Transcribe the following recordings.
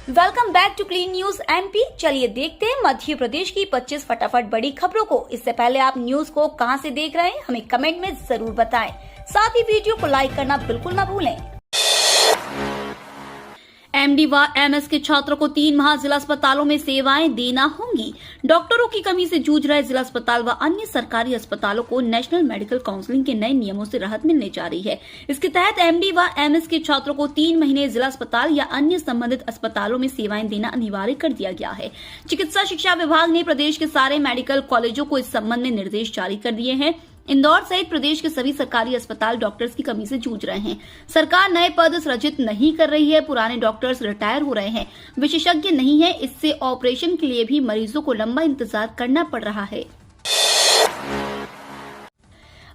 Welcome back to clean news MP. चलिए देखते हैं मध्य प्रदेश की 25 फटाफट बड़ी खबरों को। इससे पहले आप न्यूज को कहां से देख रहे हैं हमें कमेंट में जरूर बताएं। साथ ही वीडियो को लाइक करना बिल्कुल ना भूलें। एमडी व एमएस के छात्रों को 3 माह जिला अस्पतालों में सेवाएं देना होंगी। डॉक्टरों की कमी से जूझ रहे जिला अस्पताल व अन्य सरकारी अस्पतालों को नेशनल मेडिकल काउंसिल के नए नियमों से राहत मिलने जा रही है। इसके तहत एमडी व एमएस के छात्रों को 3 महीने जिला अस्पताल या अन्य संबंधित अस्पतालों में सेवाएं देना अनिवार्य कर दिया गया है। चिकित्सा शिक्षा विभाग ने प्रदेश के सारे मेडिकल कॉलेजों को इस संबंध में निर्देश जारी कर दिए हैं। इंदौर सहित प्रदेश के सभी सरकारी अस्पताल डॉक्टर्स की कमी से जूझ रहे हैं। सरकार नए पद सृजित नहीं कर रही है। पुराने डॉक्टर्स रिटायर हो रहे हैं, विशेषज्ञ नहीं है। इससे ऑपरेशन के लिए भी मरीजों को लंबा इंतजार करना पड़ रहा है।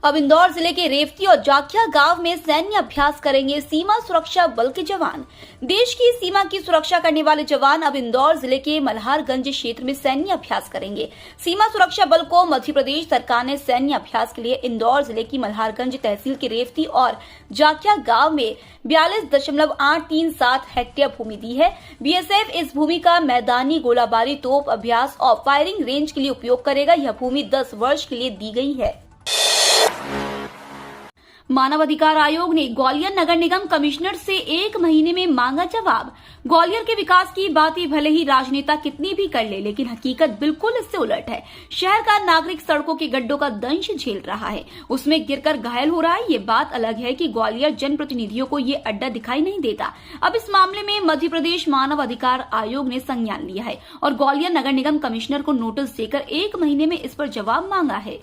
अब इंदौर जिले के रेवती और जाखिया गांव में सैन्य अभ्यास करेंगे सीमा सुरक्षा बल के जवान। देश की सीमा की सुरक्षा करने वाले जवान अब इंदौर जिले के मल्हारगंज क्षेत्र में सैन्य अभ्यास करेंगे। सीमा सुरक्षा बल को मध्य प्रदेश सरकार ने सैन्य अभ्यास के लिए इंदौर जिले की मल्हारगंज तहसील के रेवती और जाखिया गांव में 42.837 हेक्टेयर भूमि दी है। बीएसएफ इस भूमि का मैदानी गोलाबारी, तोप अभ्यास और फायरिंग रेंज के लिए उपयोग करेगा। यह भूमि 10 वर्ष के लिए दी गई है। मानव अधिकार आयोग ने ग्वालियर नगर निगम कमिश्नर से 1 महीने में मांगा जवाब। ग्वालियर के विकास की बातें भले ही राजनेता कितनी भी कर ले, लेकिन हकीकत बिल्कुल इससे उलट है। शहर का नागरिक सड़कों के गड्ढों का दंश झेल रहा है, उसमें गिरकर घायल हो रहा है। ये बात अलग है कि ग्वालियर जनप्रतिनिधियों को ये अड्डा दिखाई नहीं देता। अब इस मामले में मध्य प्रदेश मानव अधिकार आयोग ने संज्ञान लिया है और ग्वालियर नगर निगम कमिश्नर को नोटिस देकर 1 महीने में इस पर जवाब मांगा है।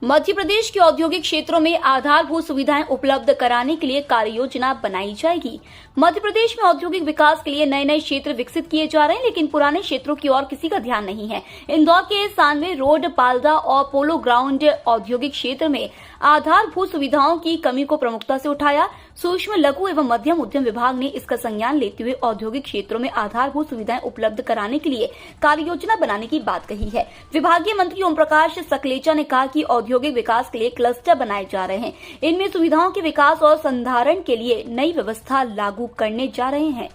मध्य प्रदेश के औद्योगिक क्षेत्रों में आधारभूत सुविधाएं उपलब्ध कराने के लिए कार्य योजना बनाई जाएगी। मध्य प्रदेश में औद्योगिक विकास के लिए नए नए क्षेत्र विकसित किए जा रहे हैं, लेकिन पुराने क्षेत्रों की ओर किसी का ध्यान नहीं है। इंदौर के सानवे रोड, पालदा और पोलो ग्राउंड औद्योगिक क्षेत्र में आधारभूत सुविधाओं की कमी को प्रमुखता से उठाया। सूक्ष्म, लघु एवं मध्यम उद्यम विभाग ने इसका संज्ञान लेते हुए औद्योगिक क्षेत्रों में आधारभूत सुविधाएं उपलब्ध कराने के लिए कार्य योजना बनाने की बात कही है। विभागीय मंत्री ओम प्रकाश सकलेचा ने कहा कि औद्योगिक विकास के लिए क्लस्टर बनाए जा रहे हैं। इनमें सुविधाओं के विकास और संधारण के लिए नई व्यवस्था लागू करने जा रहे हैं।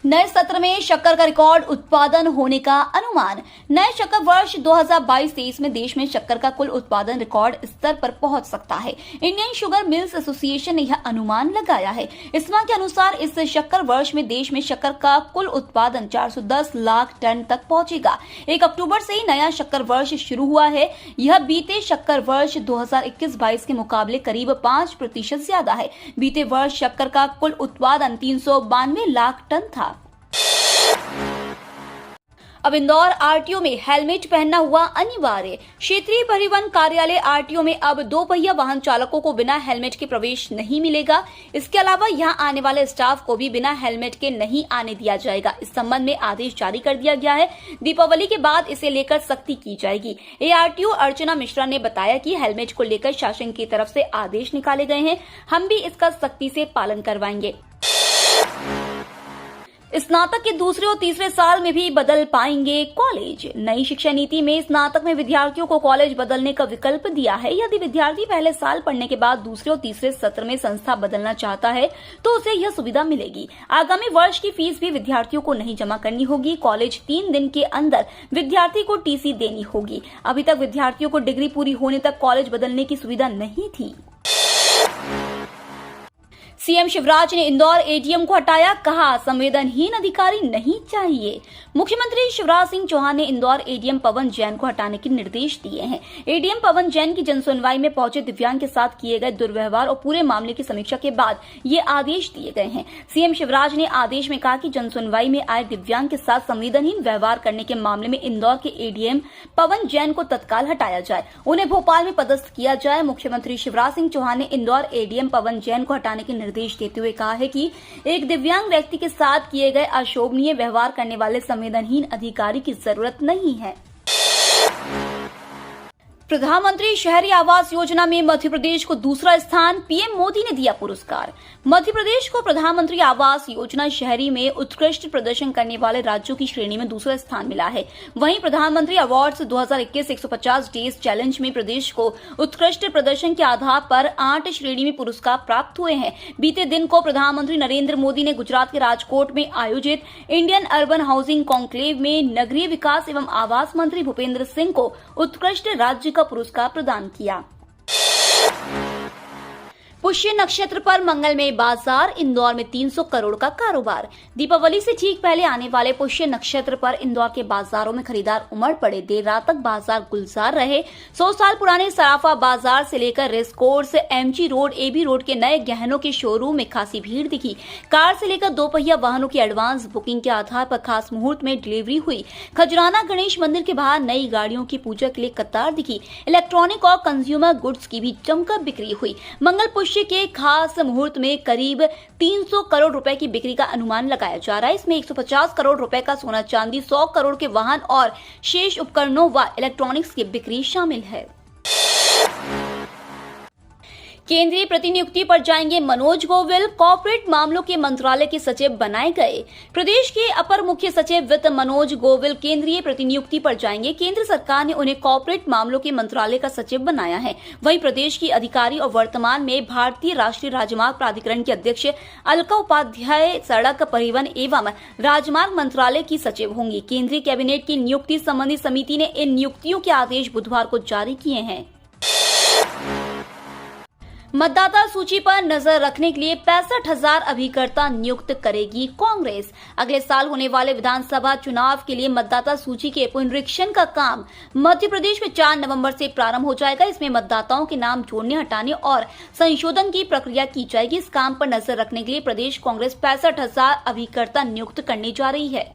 नए सत्र में शक्कर का रिकॉर्ड उत्पादन होने का अनुमान। नए शक्कर वर्ष 2022-23 में देश में शक्कर का कुल उत्पादन रिकॉर्ड स्तर पर पहुंच सकता है। इंडियन शुगर मिल्स एसोसिएशन ने यह अनुमान लगाया है। इसमा के अनुसार इस शक्कर वर्ष में देश में शक्कर का कुल उत्पादन 410 लाख टन तक पहुंचेगा। 1 अक्टूबर से ही नया शक्कर वर्ष शुरू हुआ है। यह बीते शक्कर वर्ष 2021-22 के मुकाबले करीब 5% ज्यादा है। बीते वर्ष शक्कर का कुल उत्पादन 392 लाख टन था। अब इंदौर आरटीओ में हेलमेट पहनना हुआ अनिवार्य। क्षेत्रीय परिवहन कार्यालय आरटीओ में अब 2 पहिया वाहन चालकों को बिना हेलमेट के प्रवेश नहीं मिलेगा। इसके अलावा यहां आने वाले स्टाफ को भी बिना हेलमेट के नहीं आने दिया जाएगा। इस संबंध में आदेश जारी कर दिया गया है। दीपावली के बाद इसे लेकर सख्ती की जाएगी। एआरटीओ अर्चना मिश्रा ने बताया कि हेलमेट को लेकर शासन की तरफ से आदेश निकाले गए हैं। हम भी इसका सख्ती से पालन करवाएंगे। स्नातक के दूसरे और तीसरे साल में भी बदल पाएंगे कॉलेज। नई शिक्षा नीति में स्नातक में विद्यार्थियों को कॉलेज बदलने का विकल्प दिया है। यदि विद्यार्थी पहले साल पढ़ने के बाद दूसरे और तीसरे सत्र में संस्था बदलना चाहता है तो उसे यह सुविधा मिलेगी। आगामी वर्ष की फीस भी विद्यार्थियों को नहीं जमा करनी होगी। कॉलेज 3 दिन के अंदर विद्यार्थी को टीसी देनी होगी। अभी तक विद्यार्थियों को डिग्री पूरी होने तक कॉलेज बदलने की सुविधा नहीं थी। सीएम शिवराज ने इंदौर एडीएम को हटाया, कहा संवेदनहीन अधिकारी नहीं चाहिए। मुख्यमंत्री शिवराज सिंह चौहान ने इंदौर एडीएम पवन जैन को हटाने के निर्देश दिए हैं। एडीएम पवन जैन की जनसुनवाई में पहुंचे दिव्यांग के साथ किए गए दुर्व्यवहार और पूरे मामले की समीक्षा के बाद ये आदेश दिए गए हैं। सीएम शिवराज ने आदेश में कहा कि जनसुनवाई में आए दिव्यांग के साथ संवेदनहीन व्यवहार करने के मामले में इंदौर के एडीएम पवन जैन को तत्काल हटाया जाए, उन्हें भोपाल में पदस्थ किया जाए। मुख्यमंत्री शिवराज सिंह चौहान ने इंदौर एडीएम पवन जैन को हटाने के निर्देश देते हुए कहा है कि एक दिव्यांग व्यक्ति के साथ किए गए अशोभनीय व्यवहार करने वाले संवेदनहीन अधिकारी की जरूरत नहीं है। प्रधानमंत्री शहरी आवास योजना में मध्य प्रदेश को दूसरा स्थान, पीएम मोदी ने दिया पुरस्कार। मध्य प्रदेश को प्रधानमंत्री आवास योजना शहरी में उत्कृष्ट प्रदर्शन करने वाले राज्यों की श्रेणी में दूसरा स्थान मिला है। वहीं प्रधानमंत्री अवार्ड्स 2021 150 डेज चैलेंज में प्रदेश को उत्कृष्ट प्रदर्शन के आधार पर 8 श्रेणी में पुरस्कार प्राप्त हुए हैं। बीते दिन को प्रधानमंत्री नरेंद्र मोदी ने गुजरात के राजकोट में आयोजित इंडियन अर्बन हाउसिंग कॉन्क्लेव में नगरीय विकास एवं आवास मंत्री भूपेंद्र सिंह को उत्कृष्ट राज्य का पुरस्कार प्रदान किया। पुष्य नक्षत्र पर मंगलमय बाजार, इंदौर में 300 करोड़ का कारोबार। दीपावली से ठीक पहले आने वाले पुष्य नक्षत्र पर इंदौर के बाजारों में खरीदार उमड़ पड़े। देर रात तक बाजार गुलजार रहे। 100 साल पुराने सराफा बाजार से लेकर race course, MG road, AB road के नए गहनों के शोरूम में खासी भीड़ दिखी। कार से लेकर 2 पहिया वाहनों की एडवांस बुकिंग के आधार पर खास मुहूर्त में डिलीवरी हुई। खजराना गणेश मंदिर के बाहर नई गाड़ियों की पूजा के लिए कतार दिखी। इलेक्ट्रॉनिक और कंज्यूमर गुड्स की भी जमकर बिक्री हुई। मंगल पुष्य के खास मुहूर्त में करीब 300 करोड़ रुपए की बिक्री का अनुमान लगाया जा रहा है। इसमें 150 करोड़ रुपए का सोना चांदी, 100 करोड़ के वाहन और शेष उपकरणों व इलेक्ट्रॉनिक्स की बिक्री शामिल है। केंद्रीय प्रतिनियुक्ति पर जाएंगे मनोज गोविल, कॉर्पोरेट मामलों के मंत्रालय के सचिव बनाए गए। प्रदेश के अपर मुख्य सचिव वित्त मनोज गोविल केंद्रीय प्रतिनियुक्ति पर जाएंगे। केंद्र सरकार ने उन्हें कॉर्पोरेट मामलों के मंत्रालय का सचिव बनाया है। वहीं प्रदेश की अधिकारी और वर्तमान में भारतीय राष्ट्रीय राजमार्ग प्राधिकरण के अध्यक्ष अलका उपाध्याय सड़क परिवहन एवं राजमार्ग मंत्रालय की सचिव होंगी। केंद्रीय कैबिनेट की नियुक्ति संबंधी समिति ने इन नियुक्तियों के आदेश बुधवार को जारी किए हैं। मतदाता सूची पर नजर रखने के लिए 65,000 अभिकर्ता नियुक्त करेगी कांग्रेस। अगले साल होने वाले विधानसभा चुनाव के लिए मतदाता सूची के पुनरीक्षण का काम मध्य प्रदेश में 4 नवंबर से प्रारंभ हो जाएगा। इसमें मतदाताओं के नाम जोड़ने, हटाने और संशोधन की प्रक्रिया की जाएगी। इस काम पर नजर रखने के लिए प्रदेश कांग्रेस 65,000 अभिकर्ता नियुक्त करने जा रही है।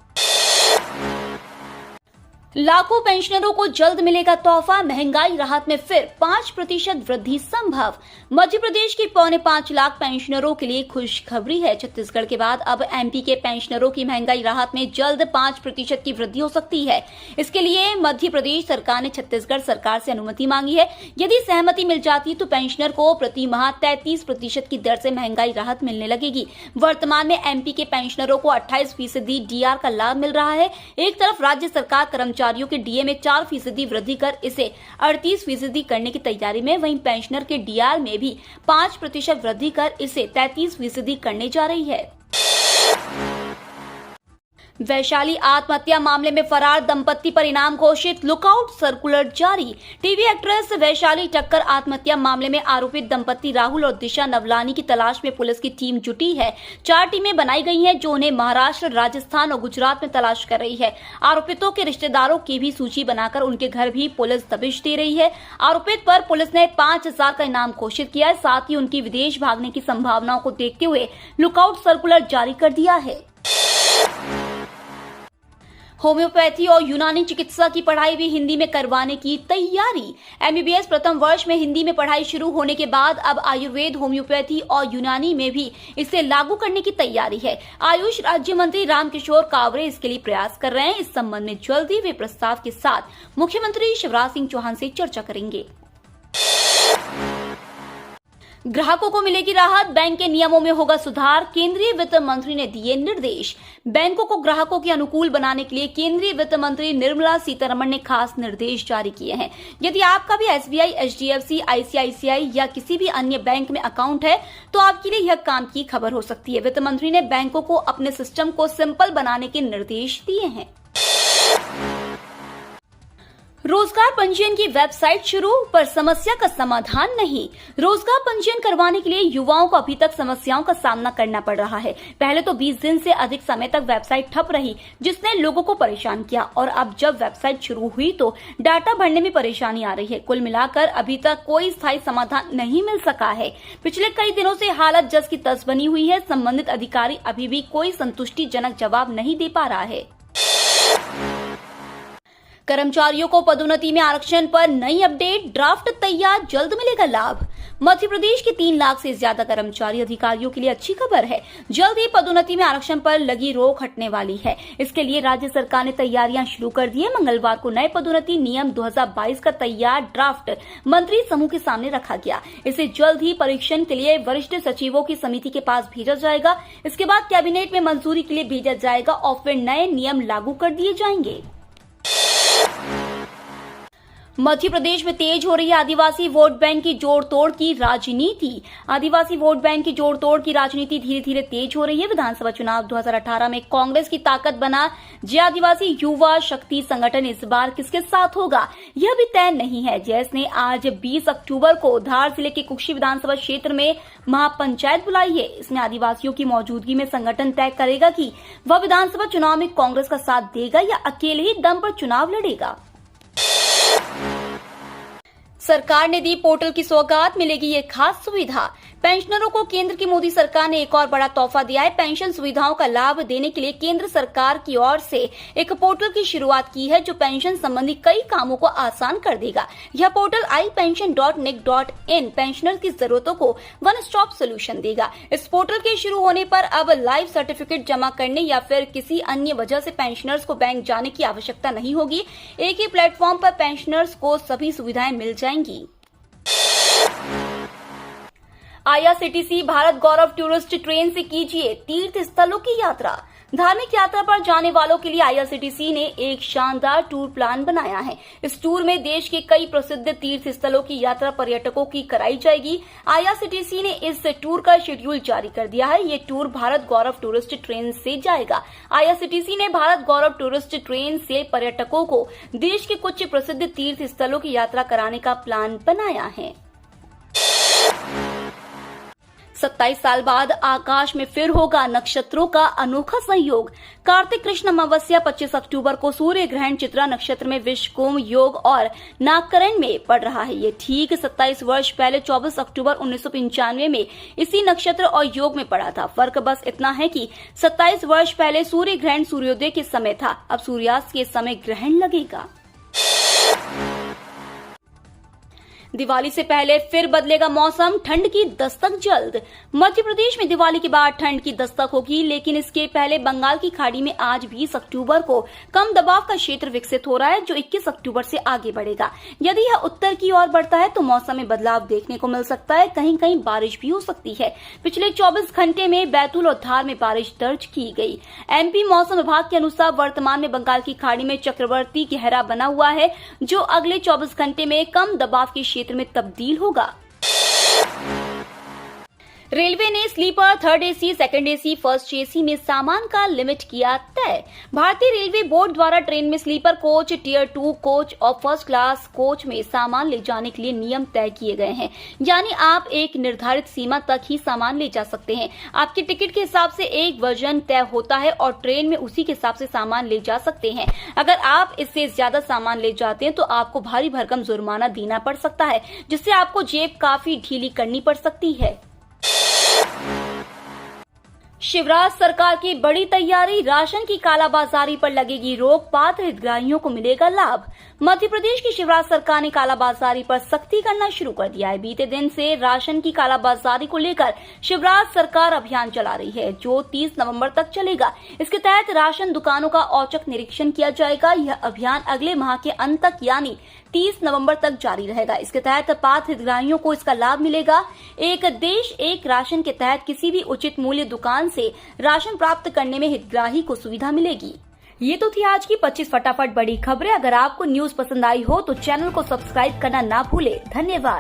लाखों पेंशनरों को जल्द मिलेगा तोहफा, महंगाई राहत में फिर 5% वृद्धि संभव। मध्य प्रदेश के 4.25 लाख पेंशनरों के लिए खुशखबरी है। छत्तीसगढ़ के बाद अब एमपी के पेंशनरों की महंगाई राहत में जल्द 5% की वृद्धि हो सकती है। इसके लिए मध्य प्रदेश सरकार ने छत्तीसगढ़ सरकार से अनुमति मांगी है। यदि सहमति मिल जाती तो पेंशनर को प्रति माह 33% की दर से महंगाई राहत मिलने लगेगी। वर्तमान में एमपी के पेंशनरों को 28% डीआर का लाभ मिल रहा है। एक तरफ राज्य सरकार कर्मचारियों के डीए में 4% वृद्धि कर इसे 38% करने की तैयारी में, वहीं पेंशनर के डीआर में भी 5% वृद्धि कर इसे 33% करने जा रही है। वैशाली आत्महत्या मामले में फरार दंपत्ति पर इनाम घोषित, लुकआउट सर्कुलर जारी। टीवी एक्ट्रेस वैशाली ठक्कर आत्महत्या मामले में आरोपित दंपत्ति राहुल और दिशा नवलानी की तलाश में पुलिस की टीम जुटी है। 4 टीमें बनाई गई हैं जो उन्हें महाराष्ट्र, राजस्थान और गुजरात में तलाश कर रही है। आरोपितों के रिश्तेदारों की भी सूची बनाकर उनके घर भी पुलिस दबिश दे रही है। आरोपित पर पुलिस ने 5,000 का इनाम घोषित किया है। साथ ही उनकी विदेश भागने की संभावनाओं को देखते हुए लुकआउट सर्कुलर जारी कर दिया है। होम्योपैथी और यूनानी चिकित्सा की पढ़ाई भी हिंदी में करवाने की तैयारी। एमबीबीएस प्रथम वर्ष में हिंदी में पढ़ाई शुरू होने के बाद अब आयुर्वेद, होम्योपैथी और यूनानी में भी इसे लागू करने की तैयारी है। आयुष राज्य मंत्री रामकिशोर कावरे इसके लिए प्रयास कर रहे हैं। इस संबंध में जल्दी वे प्रस्ताव के साथ मुख्यमंत्री शिवराज सिंह चौहान से चर्चा करेंगे। ग्राहकों को मिलेगी राहत, बैंक के नियमों में होगा सुधार। केंद्रीय वित्त मंत्री ने दिए निर्देश। बैंकों को ग्राहकों के अनुकूल बनाने के लिए केंद्रीय वित्त मंत्री निर्मला सीतारमण ने खास निर्देश जारी किए हैं। यदि आपका भी एसबीआई, एचडीएफसी, आईसीआईसीआई या किसी भी अन्य बैंक में अकाउंट है तो आपके लिए यह काम की खबर हो सकती है। वित्त मंत्री ने बैंकों को अपने सिस्टम को सिंपल बनाने के निर्देश दिए हैं। रोजगार पंजीयन की वेबसाइट शुरू, पर समस्या का समाधान नहीं। रोजगार पंजीयन करवाने के लिए युवाओं को अभी तक समस्याओं का सामना करना पड़ रहा है। पहले तो 20 दिन से अधिक समय तक वेबसाइट ठप रही, जिसने लोगों को परेशान किया, और अब जब वेबसाइट शुरू हुई तो डाटा भरने में परेशानी आ रही है। कुल मिलाकर अभी तक कोई स्थायी समाधान नहीं मिल सका है। पिछले कई दिनों से हालत जस की तस बनी हुई है। संबंधित अधिकारी अभी भी कोई संतुष्टिजनक जवाब नहीं दे पा रहा है। कर्मचारियों को पदोन्नति में आरक्षण पर नई अपडेट, ड्राफ्ट तैयार, जल्द मिलेगा लाभ। मध्य प्रदेश के 3 लाख से ज्यादा कर्मचारी अधिकारियों के लिए अच्छी खबर है। जल्द ही पदोन्नति में आरक्षण पर लगी रोक हटने वाली है। इसके लिए राज्य सरकार ने तैयारियां शुरू कर दी है। मंगलवार को नए पदोन्नति नियम 2022 का तैयार ड्राफ्ट मंत्री समूह के सामने रखा गया। इसे जल्द ही परीक्षण के लिए वरिष्ठ सचिवों की समिति के पास भेजा जाएगा। इसके बाद कैबिनेट में मंजूरी के लिए भेजा जाएगा और फिर नए नियम लागू कर दिए जाएंगे। मध्य प्रदेश में तेज हो रही है आदिवासी वोट बैंक की जोड़ तोड़ की राजनीति। आदिवासी वोट बैंक की जोड़ तोड़ की राजनीति धीरे धीरे तेज हो रही है। विधानसभा चुनाव 2018 में कांग्रेस की ताकत बना जय आदिवासी युवा शक्ति संगठन इस बार किसके साथ होगा यह भी तय नहीं है। जैस ने आज 20 अक्टूबर को धार जिले के कुक्षी विधानसभा क्षेत्र में महापंचायत बुलाई है। इसमें आदिवासियों की मौजूदगी में संगठन तय करेगा कि वह विधानसभा चुनाव में कांग्रेस का साथ देगा या अकेले ही दम पर चुनाव लड़ेगा। सरकार ने दी पोर्टल की सौगात, मिलेगी ये खास सुविधा। पेंशनरों को केंद्र की मोदी सरकार ने एक और बड़ा तोहफा दिया है। पेंशन सुविधाओं का लाभ देने के लिए केंद्र सरकार की ओर से एक पोर्टल की शुरुआत की है जो पेंशन संबंधी कई कामों को आसान कर देगा। यह पोर्टल ipension.nic.in पेंशनर की जरूरतों को वन स्टॉप सोल्यूशन देगा। इस पोर्टल के शुरू होने पर अब लाइफ सर्टिफिकेट जमा करने या फिर किसी अन्य वजह से पेंशनर्स को बैंक जाने की आवश्यकता नहीं होगी। एक ही प्लेटफॉर्म पर पेंशनर्स को सभी सुविधाएं मिल जाएंगी। IRCTC भारत गौरव टूरिस्ट ट्रेन से कीजिए तीर्थ स्थलों की यात्रा। धार्मिक यात्रा पर जाने वालों के लिए IRCTC ने एक शानदार टूर प्लान बनाया है। इस टूर में देश के कई प्रसिद्ध तीर्थ स्थलों की यात्रा पर्यटकों की कराई जाएगी। IRCTC ने इस टूर का शेड्यूल जारी कर दिया है। ये टूर भारत गौरव टूरिस्ट ट्रेन से जाएगा। IRCTC ने भारत गौरव टूरिस्ट ट्रेन से पर्यटकों को देश के कुछ प्रसिद्ध तीर्थ स्थलों की यात्रा कराने का प्लान बनाया है। 27 साल बाद आकाश में फिर होगा नक्षत्रों का अनोखा संयोग। कार्तिक कृष्ण अमावस्या 25 अक्टूबर को सूर्य ग्रहण चित्रा नक्षत्र में विश्वकुंभ योग और नागकरण में पड़ रहा है। ये ठीक 27 वर्ष पहले 24 अक्टूबर 1995 में इसी नक्षत्र और योग में पड़ा था। फर्क बस इतना है कि 27 वर्ष पहले सूर्य ग्रहण सूर्योदय के समय था, अब सूर्यास्त के समय ग्रहण लगेगा। दिवाली से पहले फिर बदलेगा मौसम, ठंड की दस्तक जल्द। मध्य प्रदेश में दिवाली के बाद ठंड की दस्तक होगी, लेकिन इसके पहले बंगाल की खाड़ी में आज 20 अक्टूबर को कम दबाव का क्षेत्र विकसित हो रहा है जो 21 अक्टूबर से आगे बढ़ेगा। यदि यह उत्तर की ओर बढ़ता है तो मौसम में बदलाव देखने को मिल सकता है। कहीं कहीं बारिश भी हो सकती है। पिछले 24 घंटे में बैतूल और धार में बारिश दर्ज की गई। MP मौसम विभाग के अनुसार वर्तमान में बंगाल की खाड़ी में चक्रवाती घेरा बना हुआ है जो अगले 24 घंटे में कम दबाव के क्षेत्र में तब्दील होगा। रेलवे ने sleeper, third AC, second AC, first AC में सामान का लिमिट किया तय। भारतीय रेलवे बोर्ड द्वारा ट्रेन में स्लीपर कोच, टियर 2 कोच और फर्स्ट क्लास कोच में सामान ले जाने के लिए नियम तय किए गए हैं। यानी आप एक निर्धारित सीमा तक ही सामान ले जा सकते हैं। आपके टिकट के हिसाब से एक वजन तय होता है और ट्रेन में उसी के हिसाब से सामान ले जा सकते हैं। अगर आप इससे ज्यादा सामान ले जाते हैं तो आपको भारी भरकम जुर्माना देना पड़ सकता है, जिससे आपको जेब काफी ढीली करनी पड़ सकती है। शिवराज सरकार की बड़ी तैयारी, राशन की कालाबाजारी पर लगेगी रोक, पात्र हितग्राहियों को मिलेगा लाभ। मध्य प्रदेश की शिवराज सरकार ने कालाबाजारी पर सख्ती करना शुरू कर दिया है। बीते दिन से राशन की कालाबाजारी को लेकर शिवराज सरकार अभियान चला रही है जो 30 नवंबर तक चलेगा। इसके तहत राशन दुकानों का औचक निरीक्षण किया जाएगा। यह अभियान अगले माह के अंत तक यानी 30 नवंबर तक जारी रहेगा। इसके तहत पात्र हितग्राहियों को इसका लाभ मिलेगा। एक देश एक राशन के तहत किसी भी उचित मूल्य दुकान से राशन प्राप्त करने में हितग्राही को सुविधा मिलेगी। ये तो थी आज की 25 फटाफट बड़ी खबरें। अगर आपको न्यूज पसंद आई हो तो चैनल को सब्सक्राइब करना ना भूले। धन्यवाद।